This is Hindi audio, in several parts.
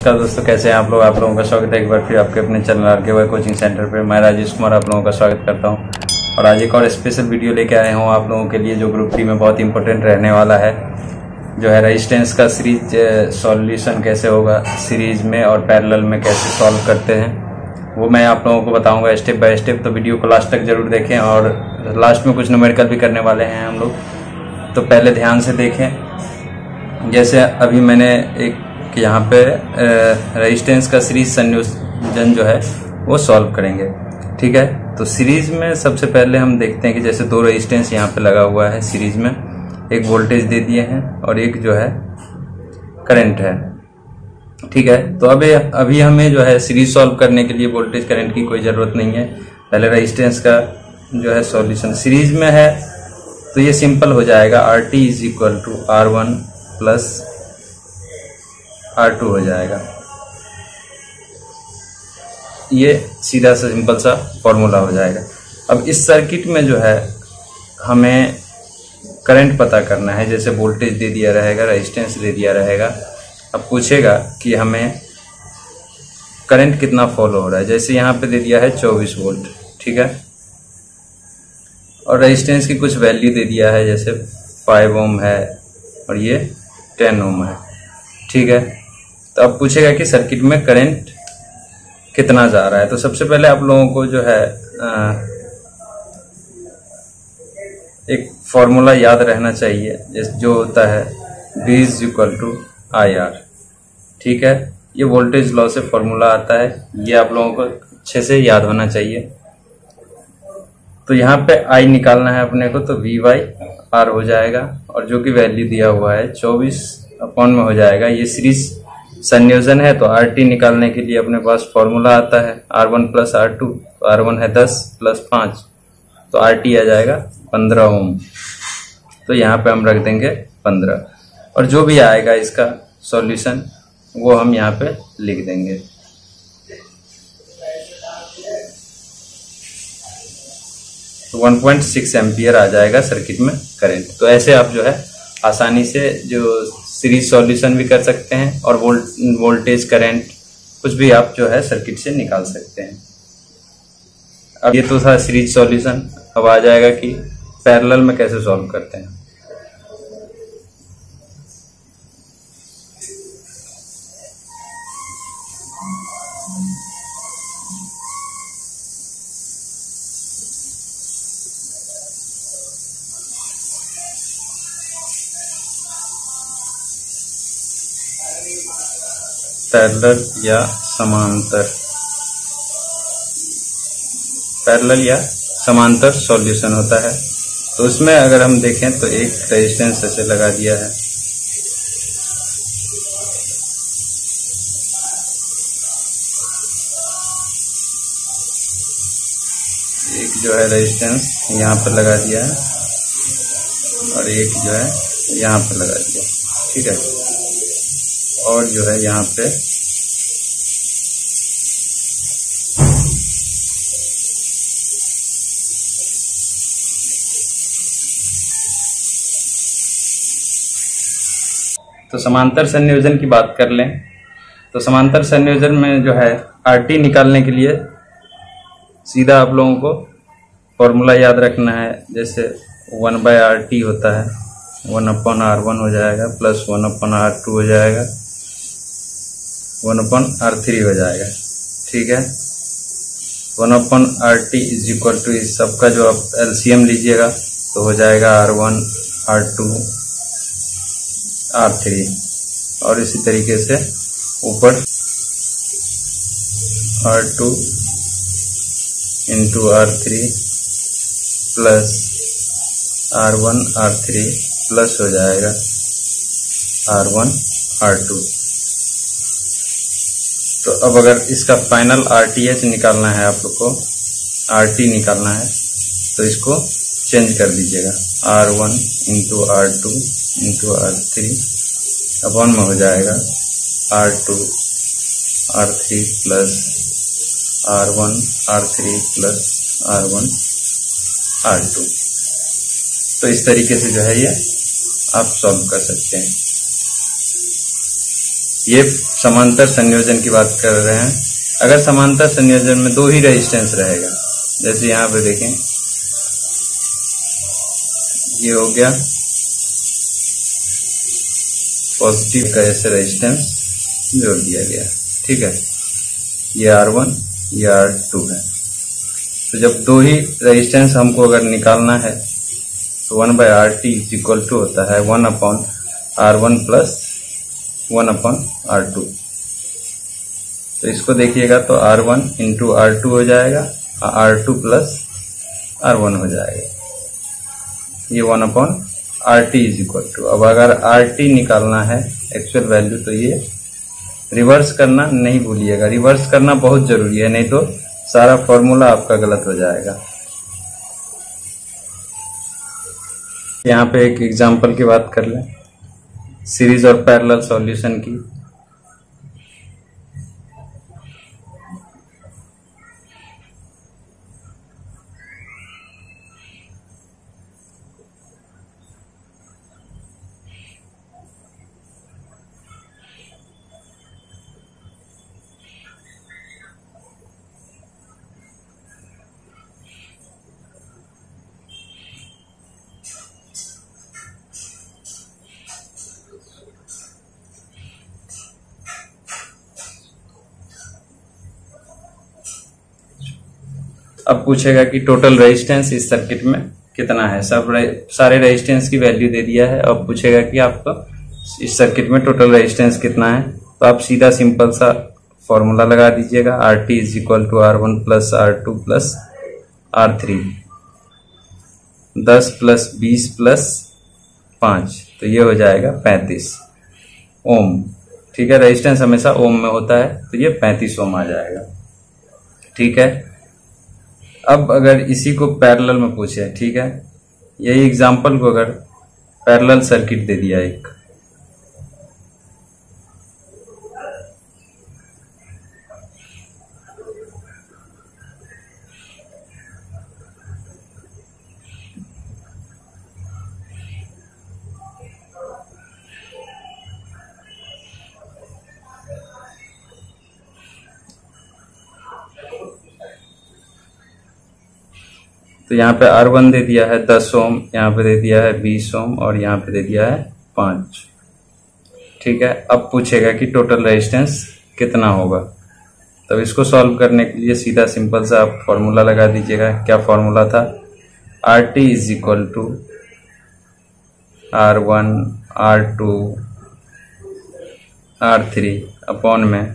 नमस्कार दोस्तों, कैसे हैं आप लोगों का स्वागत है एक बार फिर आपके अपने चैनल RKY कोचिंग सेंटर पे। मैं राजेश कुमार आप लोगों का स्वागत करता हूं और आज एक और स्पेशल वीडियो लेके आए हूं आप लोगों के लिए, जो ग्रुप डी में बहुत इंपॉर्टेंट रहने वाला है। जो है रेजिस्टेंस का सीरीज सॉल्यूशन कैसे होगा सीरीज में और पैरेलल में कैसे सॉल्व करते हैं, वो मैं आप लोगों को बताऊंगा स्टेप बाय स्टेप। तो वीडियो को लास्ट तक जरूर देखें और लास्ट में कुछ न्यूमेरिकल भी करने वाले हैं हम लोग, तो पहले ध्यान से देखें। जैसे अभी मैंने एक कि यहाँ पे रेजिस्टेंस का सीरीज संयोजन जो है वो सॉल्व करेंगे, ठीक है। तो सीरीज में सबसे पहले हम देखते हैं कि जैसे दो रेजिस्टेंस यहाँ पे लगा हुआ है सीरीज में, एक वोल्टेज दे दिए हैं और एक जो है करंट है, ठीक है। तो अभी हमें जो है सीरीज सॉल्व करने के लिए वोल्टेज करंट की कोई ज़रूरत नहीं है। पहले रेजिस्टेंस का जो है सॉल्यूशन सीरीज में है तो ये सिंपल हो जाएगा, RT is equal to R1 plus R2 हो जाएगा। ये सीधा सा सिंपल सा फॉर्मूला हो जाएगा। अब इस सर्किट में जो है हमें करंट पता करना है। जैसे वोल्टेज दे दिया रहेगा, रेजिस्टेंस दे दिया रहेगा। अब पूछेगा कि हमें करंट कितना फॉलो हो रहा है। जैसे यहाँ पे दे दिया है 24 वोल्ट, ठीक है, और रेजिस्टेंस की कुछ वैल्यू दे दिया है, जैसे 5 ओम है और ये 10 ओम है, ठीक है। तो अब पूछेगा कि सर्किट में करंट कितना जा रहा है। तो सबसे पहले आप लोगों को जो है एक फॉर्मूला याद रहना चाहिए, जो होता है V is equal to IR, ठीक है। ये वोल्टेज लॉ से फॉर्मूला आता है, ये आप लोगों को अच्छे से याद होना चाहिए। तो यहाँ पे I निकालना है अपने को, तो V/R हो जाएगा और जो कि वैल्यू दिया हुआ है 24 अपॉन में हो जाएगा। ये सीरीज संयोजन है तो RT निकालने के लिए अपने पास फॉर्मूला आता है R1 प्लस R2। तो R1 है 10 प्लस 5, तो RT आ जाएगा 15 ओम। तो यहाँ पे हम रख देंगे 15 और जो भी आएगा इसका सॉल्यूशन वो हम यहाँ पे लिख देंगे। तो 1.6 एम्पियर आ जाएगा सर्किट में करंट। तो ऐसे आप जो है आसानी से जो सीरीज सॉल्यूशन भी कर सकते हैं और वोल्टेज करंट कुछ भी आप जो है सर्किट से निकाल सकते हैं। अब ये तो था सीरीज सॉल्यूशन। अब आ जाएगा कि पैरेलल में कैसे सॉल्व करते हैं। पैरेलल या समांतर, पैरेलल या समांतर सॉल्यूशन होता है। तो उसमें अगर हम देखें तो एक रेजिस्टेंस ऐसे लगा दिया है, एक जो है रेजिस्टेंस यहाँ पर लगा दिया है और एक जो है यहाँ पर लगा दिया, ठीक है, और जो है यहाँ पे तो समांतर संयोजन की बात कर लें तो समांतर संयोजन में जो है RT निकालने के लिए सीधा आप लोगों को फॉर्मूला याद रखना है। जैसे 1/RT होता है, 1/R1 हो जाएगा प्लस 1/R2 हो जाएगा, 1/R3 हो जाएगा, ठीक है। 1/RT इज इक्वल टू इस सबका जो आप LCM लीजिएगा तो हो जाएगा R1, R2, R3 और इसी तरीके से ऊपर R2 into R3 plus R1, R3 plus हो जाएगा R1, R2। तो अब अगर इसका फाइनल RTH निकालना है, आप लोग को RT निकालना है, तो इसको चेंज कर दीजिएगा, R1 into R2 into R3 upon में हो जाएगा R2, R3 plus R1, R3 plus R1, R2। तो इस तरीके से जो है ये आप सॉल्व कर सकते हैं। ये समांतर संयोजन की बात कर रहे हैं। अगर समांतर संयोजन में दो ही रेजिस्टेंस रहेगा, जैसे यहाँ पे देखें ये हो गया पॉजिटिव का ऐसे रेजिस्टेंस जोड़ दिया गया, ठीक है। ये R1 ये R2 है। तो जब दो ही रेजिस्टेंस हमको अगर निकालना है तो 1/RT इज इक्वल टू होता है 1/R1 प्लस 1/R2। तो इसको देखिएगा तो R1 इंटू R2 हो जाएगा, R2 प्लस R1 हो जाएगा, ये 1/RT इज इक्वल टू। अब अगर RT निकालना है एक्चुअल वैल्यू तो ये रिवर्स करना नहीं भूलिएगा, रिवर्स करना बहुत जरूरी है, नहीं तो सारा फॉर्मूला आपका गलत हो जाएगा। यहाँ पे एक एग्जांपल की बात कर लें, सीरीज और पैरेलल सॉल्यूशन की। अब पूछेगा कि टोटल रेजिस्टेंस इस सर्किट में कितना है। सारे रेजिस्टेंस की वैल्यू दे दिया है। अब पूछेगा कि आपको इस सर्किट में टोटल रेजिस्टेंस कितना है, तो आप सीधा सिंपल सा फॉर्मूला लगा दीजिएगा, RT is equal to R1 plus R2 plus R3, 10 plus 20 plus 5, तो ये हो जाएगा 35 ओम, ठीक है। रेजिस्टेंस हमेशा ओम में होता है, तो ये 35 ओम आ जाएगा, ठीक है। अब अगर इसी को पैरेलल में पूछे, ठीक है, यही एग्जांपल को अगर पैरेलल सर्किट दे दिया एक, तो यहाँ पे R1 दे दिया है 10 ओम, यहाँ पे दे दिया है 20 ओम और यहाँ पे दे दिया है 5, ठीक है। अब पूछेगा कि टोटल रेजिस्टेंस कितना होगा, तब इसको सॉल्व करने के लिए सीधा सिंपल सा आप फॉर्मूला लगा दीजिएगा। क्या फॉर्मूला था, RT is equal to R1 R2 R3 upon में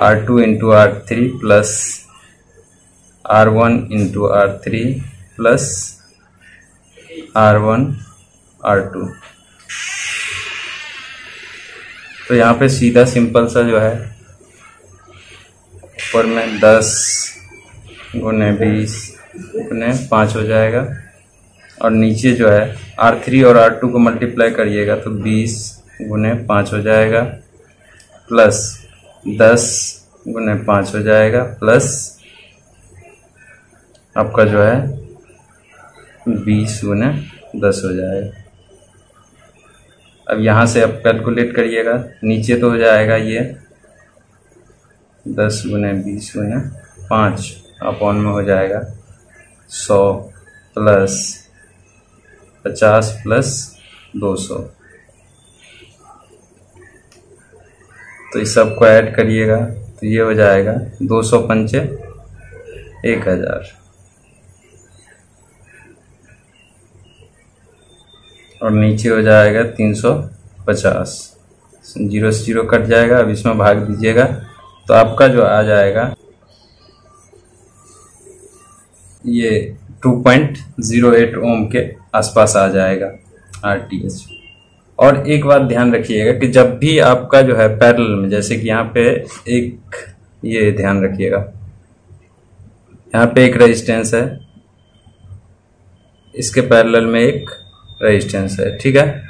R2 into R3 plus R1 into R3 plus R1 R2। तो यहाँ पे सीधा सिंपल सा जो है ऊपर में 10 गुने 20 गुने 5 हो जाएगा, और नीचे जो है R3 और R2 को मल्टीप्लाई करिएगा तो 20 गुने 5 हो जाएगा, प्लस 10 गुने 5 हो जाएगा, प्लस आपका जो है 20 गुने 10 हो जाएगा। अब यहाँ से आप कैलकुलेट करिएगा, नीचे तो हो जाएगा ये 10 गुने 20 गुने 5 अपॉन में हो जाएगा 100 प्लस 50 प्लस 200, तो इस सब को ऐड करिएगा तो ये हो जाएगा 200 पंचे 1000, और नीचे हो जाएगा 350, 0 से 0 कट जाएगा। अब इसमें भाग दीजिएगा तो आपका जो आ जाएगा ये 2.08 ओम के आसपास आ जाएगा RTH। और एक बात ध्यान रखिएगा कि जब भी आपका जो है पैरेलल में, जैसे कि यहाँ पे एक, ये ध्यान रखिएगा, यहाँ पे एक रेजिस्टेंस है, इसके पैरेलल में एक रेजिस्टेंस है, ठीक है।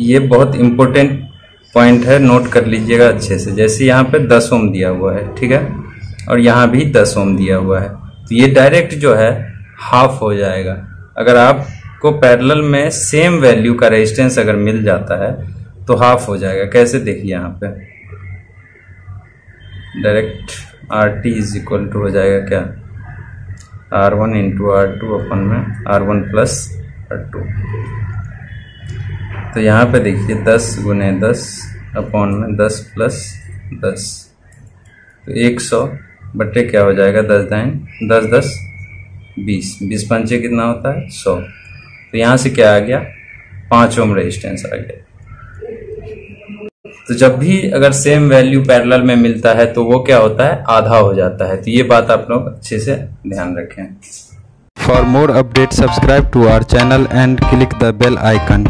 ये बहुत इंपॉर्टेंट पॉइंट है, नोट कर लीजिएगा अच्छे से। जैसे यहाँ पे 10 ओम दिया हुआ है, ठीक है, और यहाँ भी 10 ओम दिया हुआ है, तो ये डायरेक्ट जो है हाफ हो जाएगा। अगर आप को पैरेलल में सेम वैल्यू का रेजिस्टेंस अगर मिल जाता है तो हाफ हो जाएगा। कैसे देखिए यहाँ पे direct RT is equal to हो जाएगा क्या, R1 इंटू R2 अपन में R1 प्लस R2। तो यहाँ पे देखिए 10 गुने 10 अपॉन में 10 प्लस 10, तो 100 बटे क्या हो जाएगा 10 10 20, 20 पंचे कितना होता है 100। तो यहाँ से क्या आ गया 5 ओम रेजिस्टेंस आ गया। तो जब भी अगर सेम वैल्यू पैरेलल में मिलता है तो वो क्या होता है आधा हो जाता है। तो ये बात आप लोग अच्छे से ध्यान रखें। For more updates, subscribe to our channel and click the bell icon.